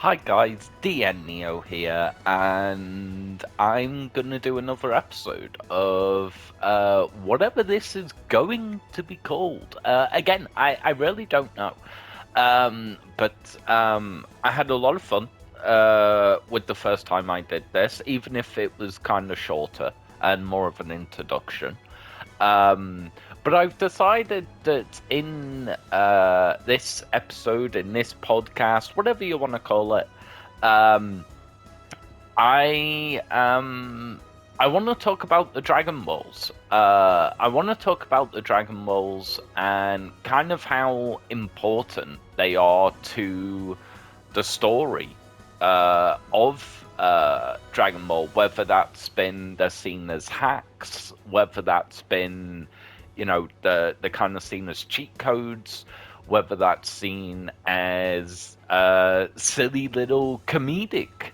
Hi guys, DN Neo here, and I'm gonna do another episode of whatever this is going to be called. Again, I really don't know. But I had a lot of fun with the first time I did this, even if it was kind of shorter and more of an introduction. Um, but I've decided that in this episode, in this podcast, whatever you want to call it, um, I I want to talk about the Dragon Balls. I want to talk about the Dragon Balls and kind of how important they are to the story of Dragon Ball, whether that's been they're seen as hacks, whether that's been, the kind of seen as cheat codes, whether that's seen as silly little comedic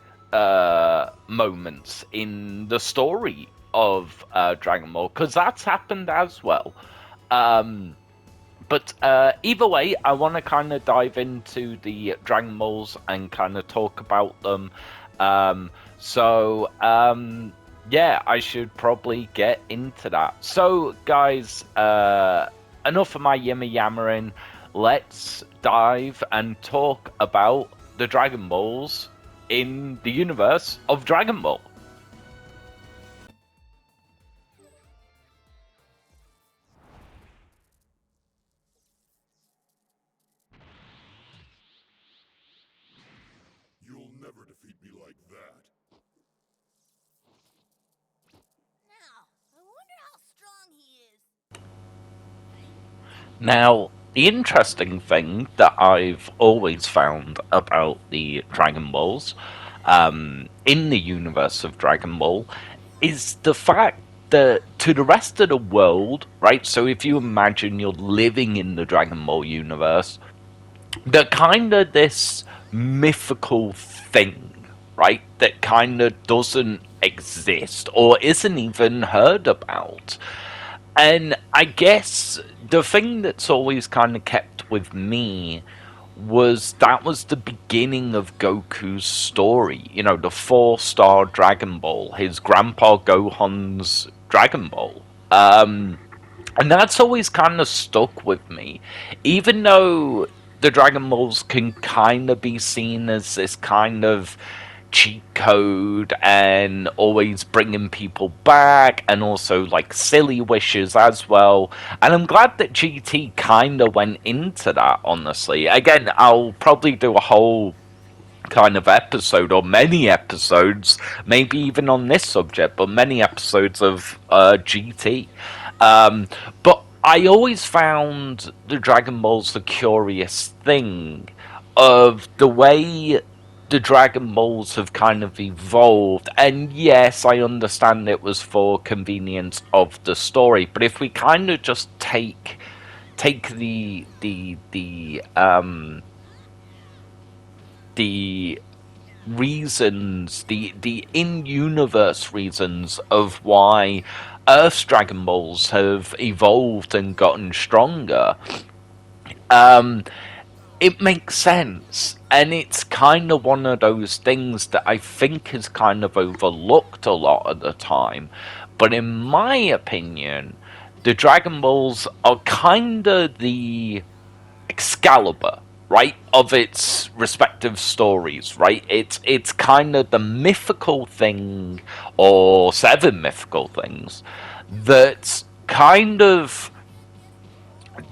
moments in the story of Dragon Ball, because that's happened as well. But either way, I want to kind of dive into the Dragon Balls and kind of talk about them. Yeah, I should probably get into that. So, guys, enough of my yammering. Let's dive and talk about the Dragon Balls in the universe of Dragon Ball. You'll never defeat me like that. Now, I wonder how strong he is. Now, the interesting thing that I've always found about the Dragon Balls, in the universe of Dragon Ball, is the fact that to the rest of the world, right? So if you imagine you're living in the Dragon Ball universe, they're kind of this mythical thing, right? That kind of doesn't exist or isn't even heard about. And I guess the thing that's always kind of kept with me was that was the beginning of Goku's story. You know, the 4-star Dragon Ball, his grandpa Gohan's Dragon Ball. And that's always kind of stuck with me. Even though the Dragon Balls can kind of be seen as this kind of cheat code and always bringing people back, and also like silly wishes as well. And I'm glad that GT kind of went into that, honestly. Again, I'll probably do a whole kind of episode, or many episodes, maybe even on this subject, but many episodes of GT. But I always found the Dragon Balls the curious thing of the way the Dragon Balls have kind of evolved. And yes, I understand it was for convenience of the story, but if we kind of just take the reasons, the in-universe reasons of why Earth's Dragon Balls have evolved and gotten stronger, it makes sense. And it's kind of one of those things that I think is kind of overlooked a lot of the time. But in my opinion, the Dragon Balls are kind of the Excalibur, right, of its respective stories, right? It's kind of the mythical thing, or 7 mythical things, that's kind of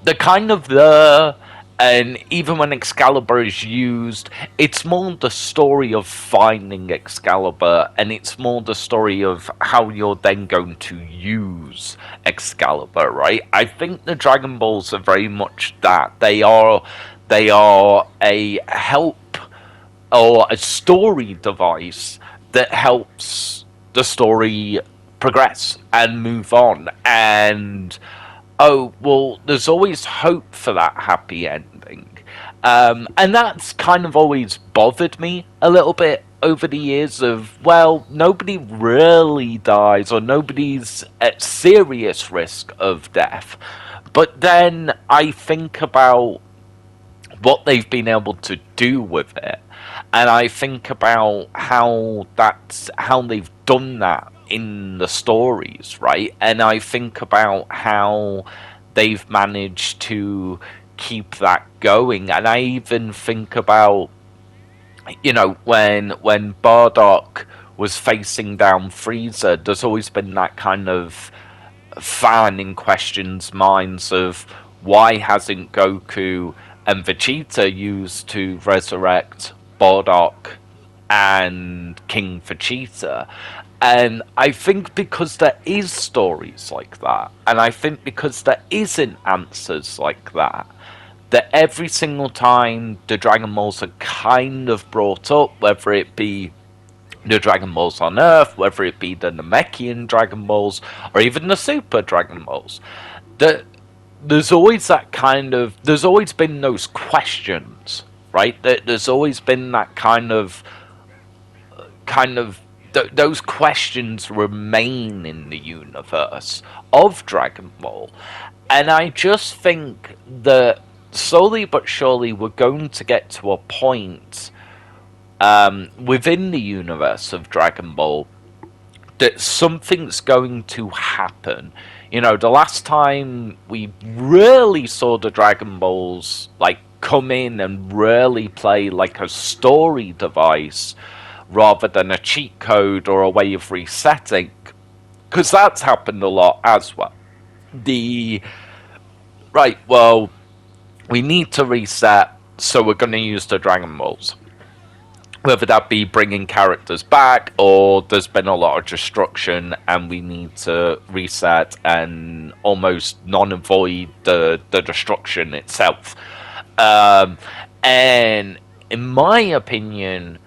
the and even when Excalibur is used, it's more the story of finding Excalibur, and it's more the story of how you're then going to use Excalibur, right? I think the Dragon Balls are very much that. They are a help, or a story device that helps the story progress and move on. And oh, well, there's always hope for that happy ending. And that's kind of always bothered me a little bit over the years of, well, nobody really dies, or nobody's at serious risk of death. But then I think about what they've been able to do with it. And I think about how they've done that in the stories, right? And I think about how they've managed to keep that going. And I even think about, when Bardock was facing down Frieza, there's always been that kind of fan in question's minds of why hasn't Goku and Vegeta used to resurrect Bardock and King Vegeta. And I think because there is stories like that, and I think because there isn't answers like that every single time the Dragon Balls are kind of brought up, whether it be the Dragon Balls on Earth, whether it be the Namekian Dragon Balls, or even the Super Dragon Balls, there's always been those questions, right? There's always been that those questions remain in the universe of Dragon Ball. And I just think that slowly but surely we're going to get to a point within the universe of Dragon Ball that something's going to happen. The last time we really saw the Dragon Balls come in and really play like a story device rather than a cheat code or a way of resetting, because that's happened a lot as well. We need to reset, so we're going to use the Dragon Balls. Whether that be bringing characters back, or there's been a lot of destruction and we need to reset and almost non-avoid the destruction itself. And in my opinion,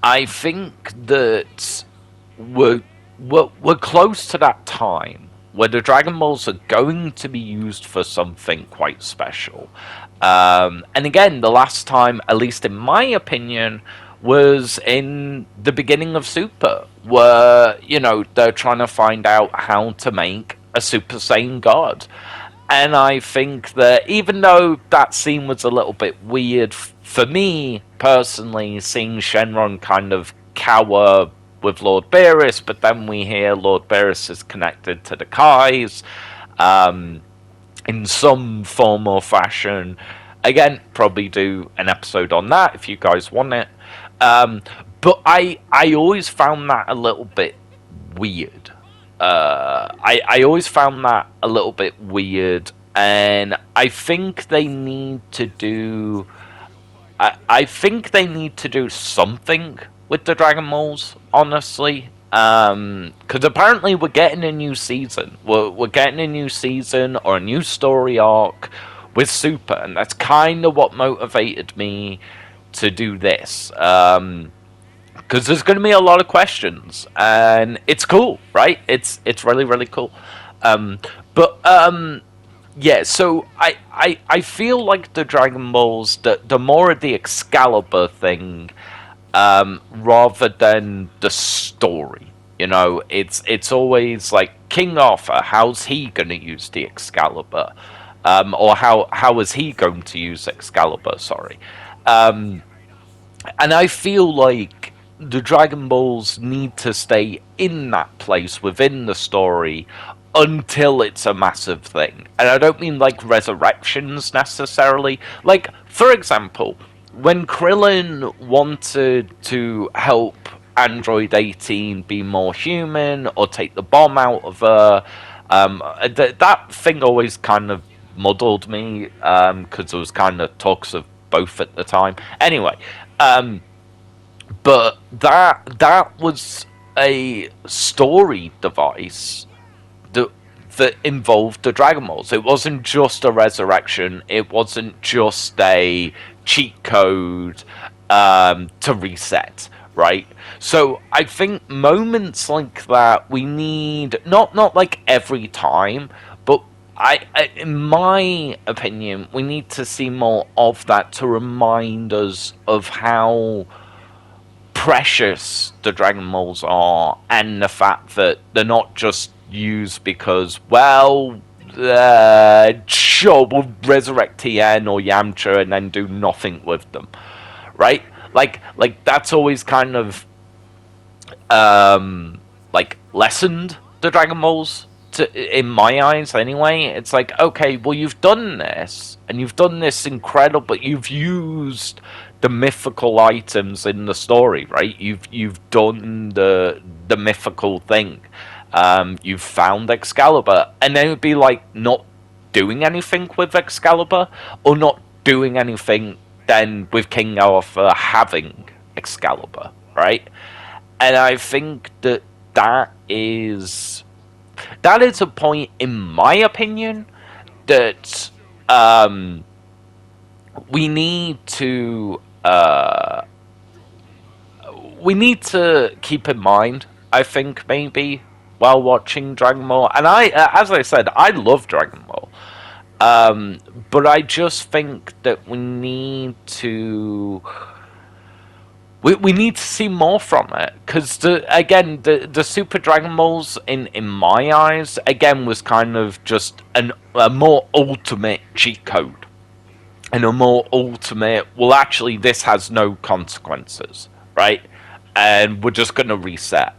I think that we're close to that time where the Dragon Balls are going to be used for something quite special. And again, the last time, at least in my opinion, was in the beginning of Super, where, they're trying to find out how to make a Super Saiyan God. And I think that even though that scene was a little bit weird, for me, personally, seeing Shenron kind of cower with Lord Beerus, but then we hear Lord Beerus is connected to the Kais in some form or fashion. Again, probably do an episode on that if you guys want it. But I always found that a little bit weird. I always found that a little bit weird, and I think they need to do. I think they need to do something with the Dragon Balls, honestly. Because apparently we're getting a new season. We're getting a new season or a new story arc with Super, and that's kind of what motivated me to do this. Because there's going to be a lot of questions, and it's cool, right? It's really, really cool. Yeah, so I feel like the Dragon Balls, the more of the Excalibur thing, rather than the story. It's always like King Arthur, how's he going to use the Excalibur? Or how is he going to use Excalibur, sorry. And I feel like the Dragon Balls need to stay in that place within the story until it's a massive thing. And I don't mean like resurrections necessarily. Like, for example, when Krillin wanted to help Android 18 be more human or take the bomb out of her, that thing always kind of muddled me, because there was kind of talks of both at the time. Anyway, but that was a story device that involved the Dragon Balls. It wasn't just a resurrection. It wasn't just a cheat code to reset, right? So I think moments like that we need, not like every time, but in my opinion, we need to see more of that to remind us of how precious the Dragon Balls are, and the fact that they're not just used because, well, sure, we'll resurrect Tien or Yamcha and then do nothing with them, right? Like that's always kind of like lessened the Dragon Balls in my eyes anyway. It's like, okay, well, you've done this and you've done this incredible, but you've used the mythical items in the story, right? You've done the mythical thing. You've found Excalibur, and then it would be like not doing anything with Excalibur, or not doing anything then with King Arthur having Excalibur, right? And I think that is a point, in my opinion, that we need to keep in mind. I think maybe while watching Dragon Ball, and as I said, I love Dragon Ball, but I just think that we need to. We need to see more from it, because the Super Dragon Balls in my eyes again was kind of just a more ultimate cheat code, and a more ultimate, well, actually this has no consequences, right, and we're just going to reset.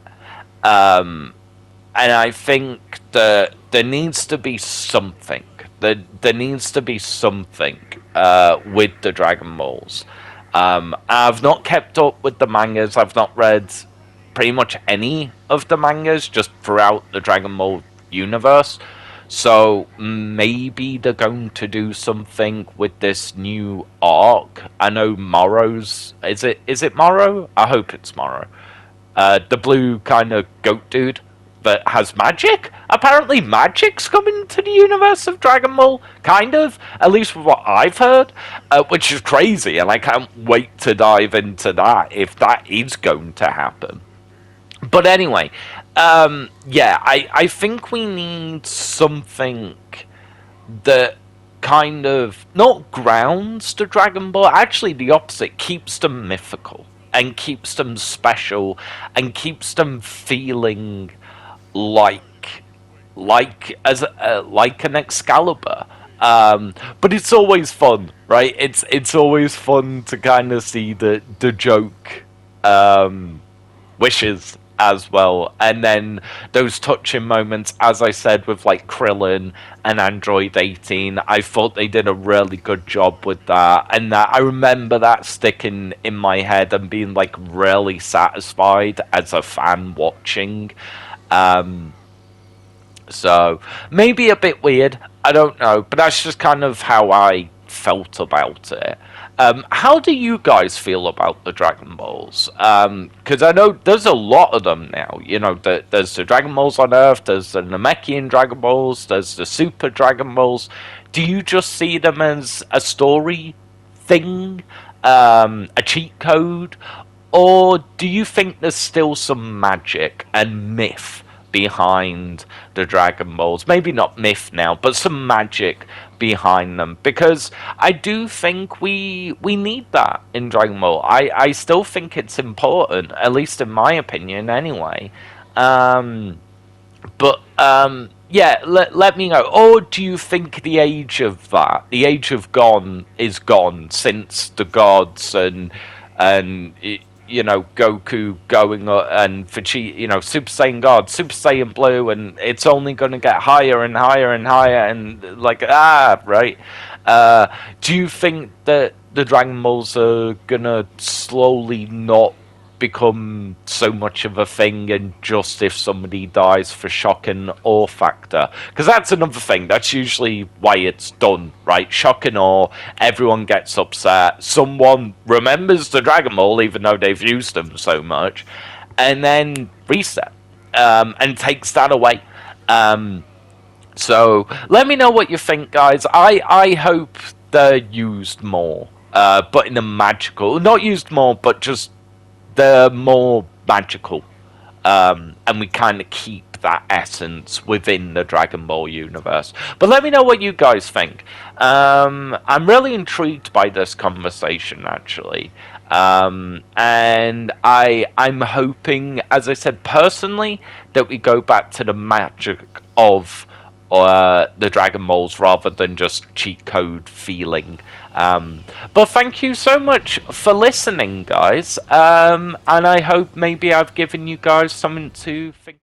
And I think that there needs to be something. There needs to be something with the Dragon Balls. I've not kept up with the mangas. I've not read pretty much any of the mangas just throughout the Dragon Ball universe. So maybe they're going to do something with this new arc. I know Morrow's... Is it Morrow? I hope it's Morrow. The blue kind of goat dude that has magic? Apparently magic's coming to the universe of Dragon Ball, kind of, at least from what I've heard, which is crazy, and I can't wait to dive into that, if that is going to happen. But anyway, I think we need something that kind of, not grounds the Dragon Ball, actually the opposite, keeps them mythical, and keeps them special, and keeps them feeling like an Excalibur, but it's always fun, right? It's always fun to kind of see the joke wishes as well, and then those touching moments, as I said, with like Krillin and Android 18. I thought they did a really good job with that, and that I remember that sticking in my head and being like really satisfied as a fan watching. So maybe a bit weird, I don't know, but that's just kind of how I felt about it. How do you guys feel about the Dragon Balls? Because I know there's a lot of them now. You know, there's the Dragon Balls on Earth, there's the Namekian Dragon Balls, there's the Super Dragon Balls. Do you just see them as a story thing, a cheat code, or do you think there's still some magic and myth behind the Dragon Balls? Maybe not myth now, but some magic behind them, because I do think we need that in Dragon Ball. I still think it's important, at least in my opinion anyway. Let me know. Or do you think the age of that, the age of gone, is gone since the gods and you know, Goku going and Vegeta, you know, Super Saiyan God, Super Saiyan Blue, and it's only going to get higher and higher and higher, and like, right? Do you think that the Dragon Balls are going to slowly not become so much of a thing, and just if somebody dies for shock and awe factor? Because that's another thing, that's usually why it's done, right? Shock and awe, everyone gets upset, someone remembers the Dragon Ball even though they've used them so much, and then reset, and takes that away. So let me know what you think, guys. I hope they're used more, but in a magical, not used more, but just they're more magical, and we kind of keep that essence within the Dragon Ball universe. But let me know what you guys think. I'm really intrigued by this conversation, actually, and I'm hoping, as I said personally, that we go back to the magic of the Dragon Balls rather than just cheat code feeling. But thank you so much for listening, guys. And I hope maybe I've given you guys something to think.